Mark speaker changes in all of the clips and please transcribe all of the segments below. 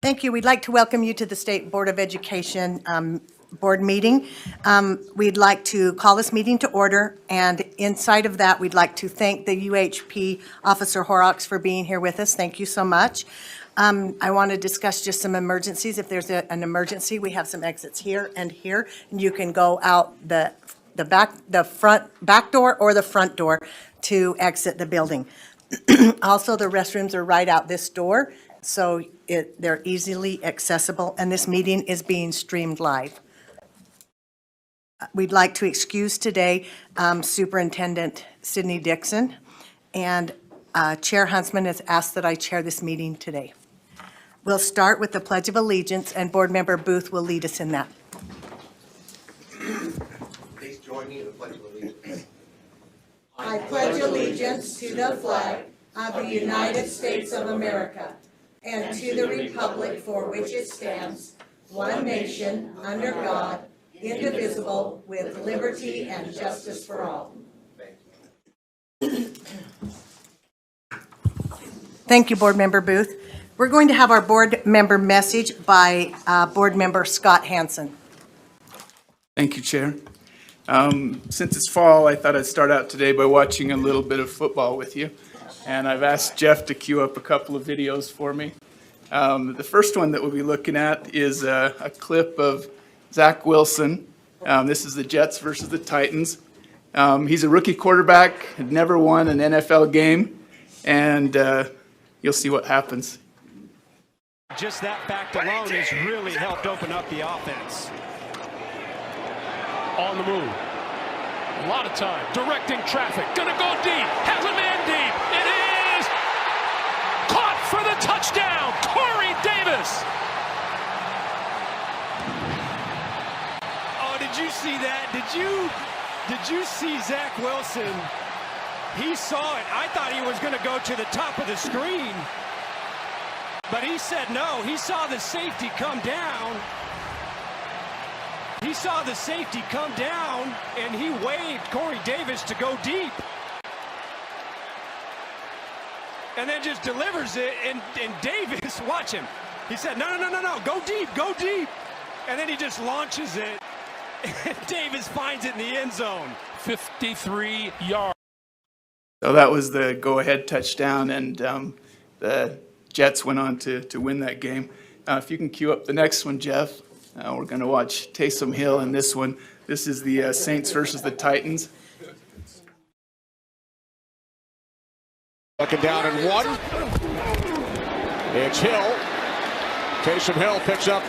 Speaker 1: Thank you. We'd like to welcome you to the State Board of Education board meeting. We'd like to call this meeting to order, and inside of that, we'd like to thank the UHP Officer Horrocks for being here with us. Thank you so much. I want to discuss just some emergencies. If there's an emergency, we have some exits here, and you can go out the back door or the front door to exit the building. Also, the restrooms are right out this door, so they're easily accessible, and this meeting is being streamed live. We'd like to excuse today Superintendent Sydney Dixon, and Chair Huntsman has asked that I chair this meeting today. We'll start with the Pledge of Allegiance, and Board Member Booth will lead us in that.
Speaker 2: Please join me in the Pledge of Allegiance.
Speaker 1: I pledge allegiance to the flag of the United States of America and to the republic for which it stands, one nation, under God, indivisible, with liberty and justice for all. Thank you, Board Member Booth. We're going to have our board member message by Board Member Scott Hansen.
Speaker 3: Thank you, Chair. Since it's fall, I thought I'd start out today by watching a little bit of football with you. And I've asked Jeff to queue up a couple of videos for me. The first one that we'll be looking at is a clip of Zach Wilson. This is the Jets versus the Titans. He's a rookie quarterback, had never won an NFL game, and you'll see what happens.
Speaker 4: Just that fact alone has really helped open up the offense.
Speaker 5: On the move. A lot of time. Directing traffic. Gonna go deep. Has a man deep. It is caught for the touchdown. Corey Davis.
Speaker 4: Oh, did you see that? Did you see Zach Wilson? He saw it. I thought he was going to go to the top of the screen. But he said no. He saw the safety come down. He saw the safety come down, and he waved Corey Davis to go deep. And then just delivers it, and Davis, watch him. He said, no, go deep, go deep. And then he just launches it, and Davis finds it in the end zone.
Speaker 5: 53 yards.
Speaker 3: So that was the go-ahead touchdown, and the Jets went on to win that game. If you can queue up the next one, Jeff. We're going to watch Taysom Hill in this one. This is the Saints versus the Titans.
Speaker 6: Second down and one. It's Hill. Taysom Hill picks up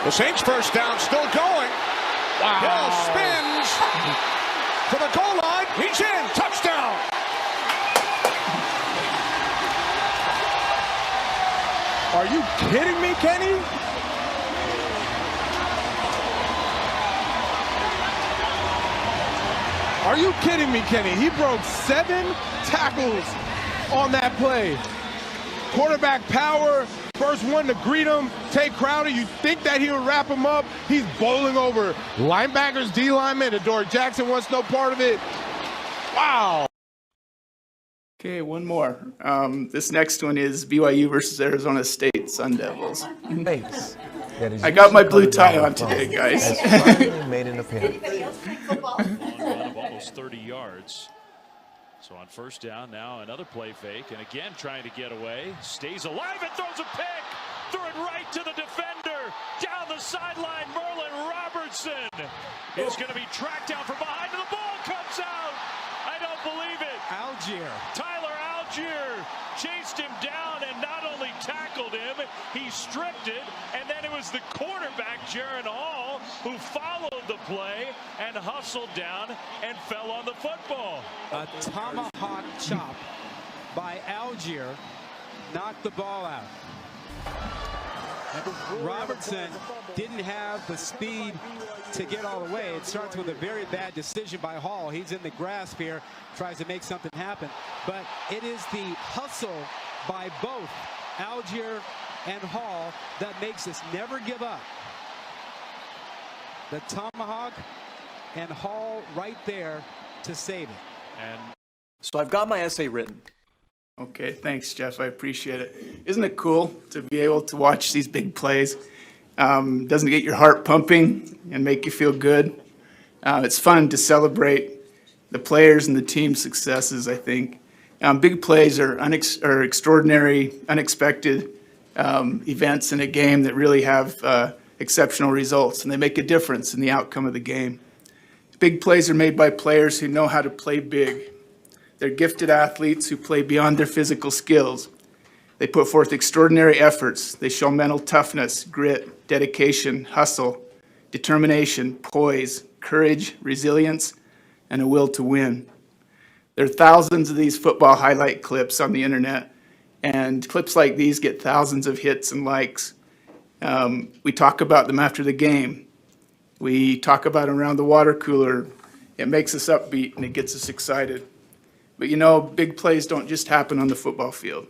Speaker 6: the Saints' first down, still going. Wow. Hill spins to the goal line. He's in. Touchdown.
Speaker 7: Are you kidding me, Kenny? Are you kidding me, Kenny? He broke 7 tackles on that play. Quarterback power, first one to greet him. Tay Crowder, you think that he would wrap him up? He's bowling over linebackers, D linemen. Adore Jackson wants no part of it. Wow.
Speaker 3: Okay, one more. This next one is BYU versus Arizona State Sun Devils. I got my blue tie on today, guys.
Speaker 8: Made an appearance.
Speaker 5: Of almost 30 yards. So on first down, now another play fake, and again trying to get away. Stays alive and throws a pick. Threw it right to the defender. Down the sideline, Merlin Robertson is going to be tracked down from behind, and the ball comes out. I don't believe it.
Speaker 4: Algier.
Speaker 5: Tyler Algier chased him down and not only tackled him, he stripped it, and then it was the quarterback, Jaron Hall, who followed the play and hustled down and fell on the football.
Speaker 4: A tomahawk chop by Algier knocked the ball out. Robertson didn't have the speed to get all the way. It starts with a very bad decision by Hall. He's in the grasp here, tries to make something happen. But it is the hustle by both Algier and Hall that makes us never give up. The tomahawk and Hall right there to save it.
Speaker 5: And
Speaker 9: so I've got my essay written.
Speaker 3: Okay, thanks, Jeff. I appreciate it. Isn't it cool to be able to watch these big plays? Doesn't it get your heart pumping and make you feel good? It's fun to celebrate the players and the team's successes, I think. Big plays are extraordinary, unexpected events in a game that really have exceptional results, and they make a difference in the outcome of the game. Big plays are made by players who know how to play big. They're gifted athletes who play beyond their physical skills. They put forth extraordinary efforts. They show mental toughness, grit, dedication, hustle, determination, poise, courage, resilience, and a will to win. There are thousands of these football highlight clips on the internet, and clips like these get thousands of hits and likes. We talk about them after the game. We talk about them around the water cooler. It makes us upbeat and it gets us excited. But you know, big plays don't just happen on the football field.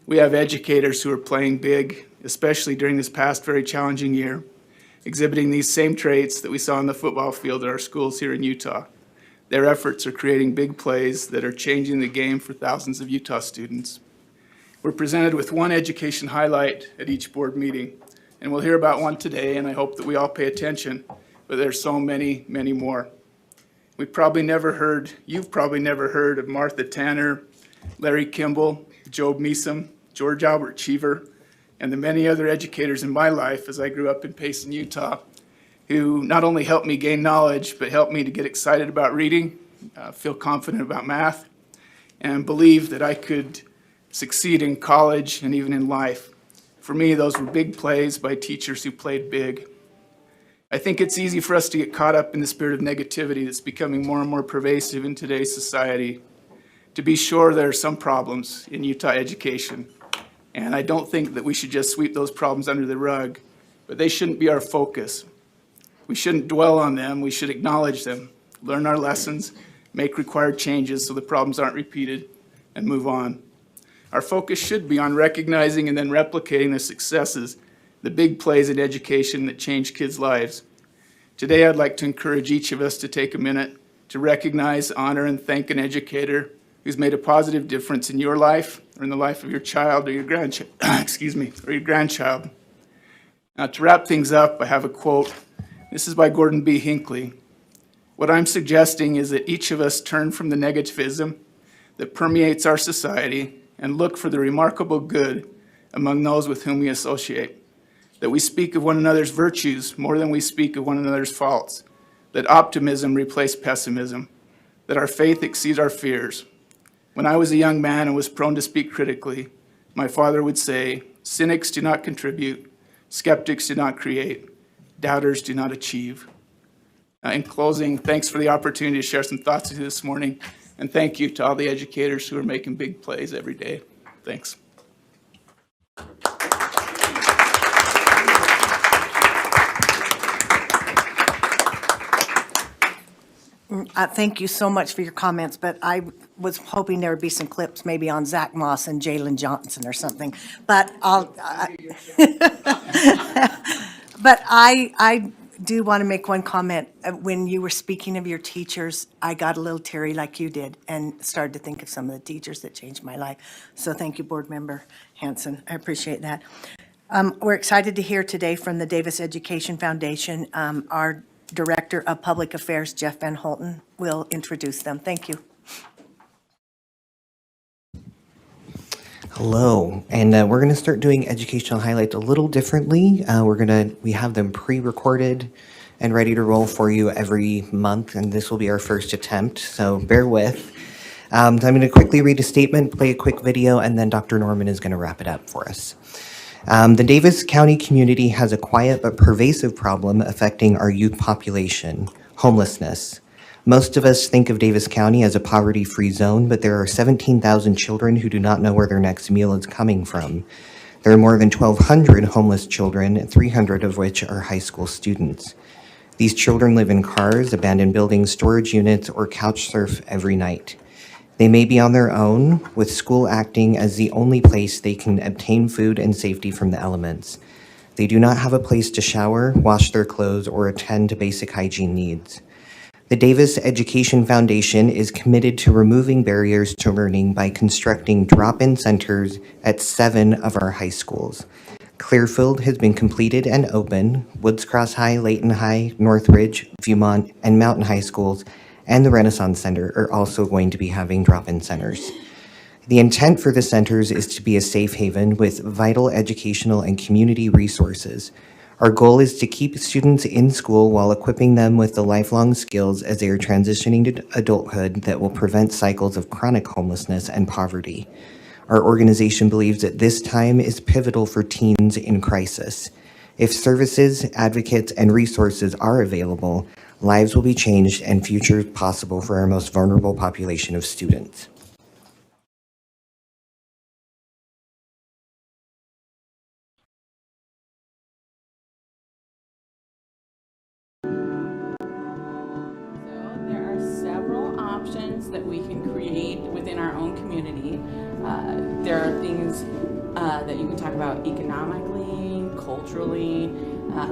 Speaker 3: We have educators who are playing big, especially during this past very challenging year, exhibiting these same traits that we saw on the football field at our schools here in Utah. Their efforts are creating big plays that are changing the game for thousands of Utah students. We're presented with one education highlight at each board meeting, and we'll hear about one today, and I hope that we all pay attention, but there's so many, many more. You've probably never heard of Martha Tanner, Larry Kimball, Job Meesom, George Albert Cheever, and the many other educators in my life as I grew up in Payson, Utah, who not only helped me gain knowledge, but helped me to get excited about reading, feel confident about math, and believe that I could succeed in college and even in life. For me, those were big plays by teachers who played big. I think it's easy for us to get caught up in the spirit of negativity that's becoming more and more pervasive in today's society. To be sure, there are some problems in Utah education, and I don't think that we should just sweep those problems under the rug, but they shouldn't be our focus. We shouldn't dwell on them. We should acknowledge them, learn our lessons, make required changes so the problems aren't repeated, and move on. Our focus should be on recognizing and then replicating the successes, the big plays in education that change kids' lives. Today, I'd like to encourage each of us to take a minute to recognize, honor, and thank an educator who's made a positive difference in your life or in the life of your child or your grandchild. Or your grandchild. Now, to wrap things up, I have a quote. This is by Gordon B. Hinckley. What I'm suggesting is that each of us turn from the negativism that permeates our society and look for the remarkable good among those with whom we associate. That we speak of one another's virtues more than we speak of one another's faults. That optimism replace pessimism. That our faith exceeds our fears. When I was a young man and was prone to speak critically, my father would say, cynics do not contribute, skeptics do not create, doubters do not achieve. In closing, thanks for the opportunity to share some thoughts with you this morning, and thank you to all the educators who are making big plays every day. Thanks.
Speaker 1: Thank you so much for your comments, but I was hoping there would be some clips maybe on Zach Moss and Jalen Johnson or something. But I do want to make one comment. When you were speaking of your teachers, I got a little teary like you did and started to think of some of the teachers that changed my life. So thank you, Board Member Hanson. I appreciate that. We're excited to hear today from the Davis Education Foundation. Our Director of Public Affairs, Jeff Van Holten, will introduce them. Thank you.
Speaker 8: Hello, and we're going to start doing educational highlights a little differently. We have them pre-recorded and ready to roll for you every month, and this will be our first attempt, so bear with. I'm going to quickly read a statement, play a quick video, and then Dr. Norman is going to wrap it up for us. The Davis County community has a quiet but pervasive problem affecting our youth population, homelessness. Most of us think of Davis County as a poverty-free zone, but there are 17,000 children who do not know where their next meal is coming from. There are more than 1,200 homeless children, 300 of which are high school students. These children live in cars, abandoned buildings, storage units, or couch surf every night. They may be on their own, with school acting as the only place they can obtain food and safety from the elements. They do not have a place to shower, wash their clothes, or attend to basic hygiene needs. The The Davis Education Foundation is committed to removing barriers to learning by constructing drop-in centers at 7 of our high schools. Clearfield has been completed and open. Woods Cross High, Layton High, Northridge, Viewmont, and Mountain High Schools and the Renaissance Center are also going to be having drop-in centers. The intent for the centers is to be a safe haven with vital educational and community resources. Our goal is to keep students in school while equipping them with the lifelong skills as they are transitioning to adulthood that will prevent cycles of chronic homelessness and poverty. Our organization believes that this time is pivotal for teens in crisis. If services, advocates, and resources are available, lives will be changed and futures possible for our most vulnerable population of students.
Speaker 9: There are several options that we can create within our own community. There are things that you can talk about economically, culturally.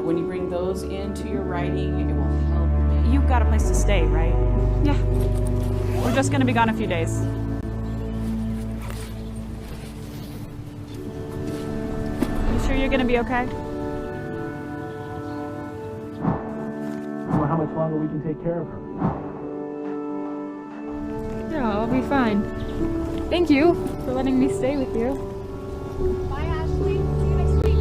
Speaker 9: When you bring those into your writing, it will help.
Speaker 10: You've got a place to stay, right? Yeah. We're just gonna be gone a few days. You sure you're gonna be okay?
Speaker 11: Well, how much longer we can take care of her?
Speaker 12: Yeah, I'll be fine. Thank you for letting me stay with you.
Speaker 10: Bye, Ashley. See you next week.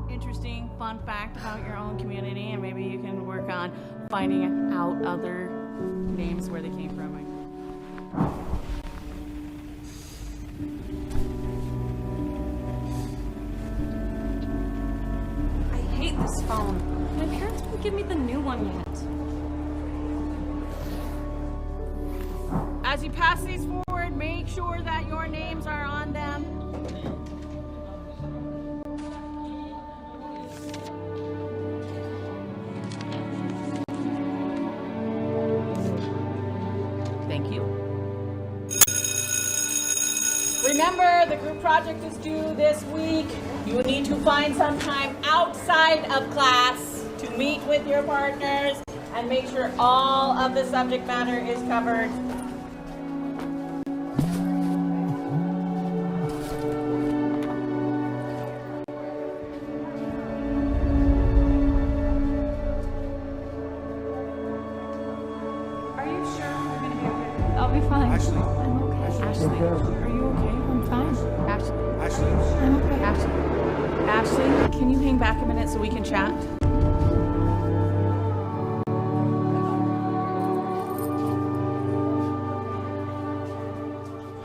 Speaker 10: Interesting fun fact about your own community, and maybe you can work on finding out other names where they came from.
Speaker 12: I hate this phone. My parents won't give me the new one yet.
Speaker 10: As you pass these forward, make sure that your names are on them.
Speaker 9: Thank you. Remember, the group project is due this week. You need to find some time outside of class to meet with your partners and make sure all of the subject matter is covered.
Speaker 12: Are you sure you're gonna be okay? I'll be fine.
Speaker 11: Ashley.
Speaker 12: I'm okay.
Speaker 9: Ashley, are you okay?
Speaker 12: I'm fine.
Speaker 9: Ashley,
Speaker 11: Ashley.
Speaker 12: I'm okay.
Speaker 9: Ashley, can you hang back a minute so we can chat?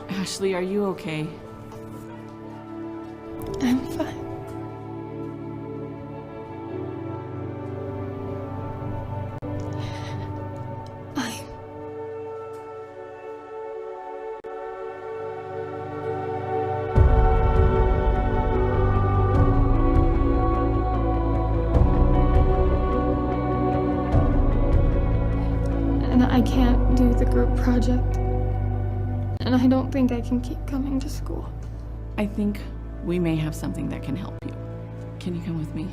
Speaker 9: Ashley, are you okay?
Speaker 12: I'm fine. I and I can't do the group project. And I don't think I can keep coming to school.
Speaker 9: I think we may have something that can help you. Can you come with me?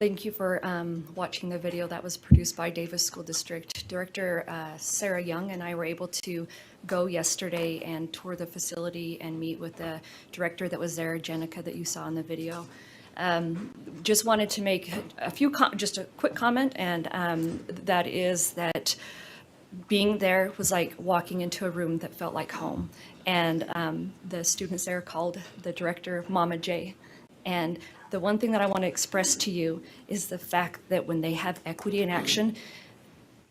Speaker 13: Thank you for watching the video that was produced by Davis School District. Director Sarah Young and I were able to go yesterday and tour the facility and meet with the director that was there, Jenica, that you saw in the video. Just wanted to make a few, just a quick comment, and that is that being there was like walking into a room that felt like home. And the students there called the director Mama J. And the one thing that I want to express to you is the fact that when they have equity in action,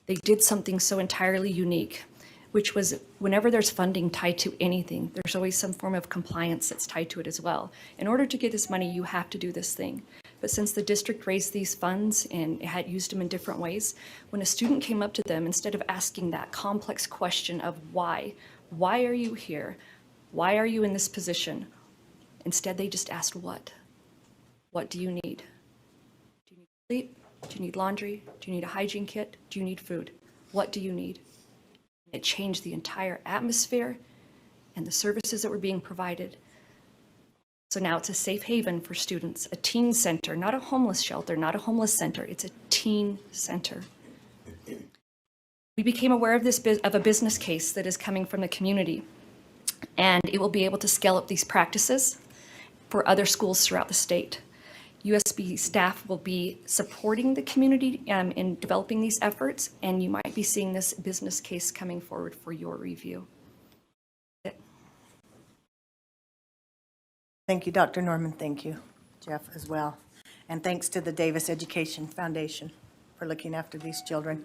Speaker 13: they did something so entirely unique, which was whenever there's funding tied to anything, there's always some form of compliance that's tied to it as well. In order to get this money, you have to do this thing. But since the district raised these funds and had used them in different ways, when a student came up to them, instead of asking that complex question of why are you here? Why are you in this position? Instead, they just asked what? What do you need? Do you need sleep? Do you need laundry? Do you need a hygiene kit? Do you need food? What do you need? It changed the entire atmosphere and the services that were being provided. So now it's a safe haven for students, a teen center, not a homeless shelter, not a homeless center. It's a teen center. We became aware of of a business case that is coming from the community, and it will be able to scale up these practices for other schools throughout the state. USB staff will be supporting the community in developing these efforts, and you might be seeing this business case coming forward for your review.
Speaker 1: Thank you, Dr. Norman. Thank you, Jeff, as well. And thanks to the Davis Education Foundation for looking after these children.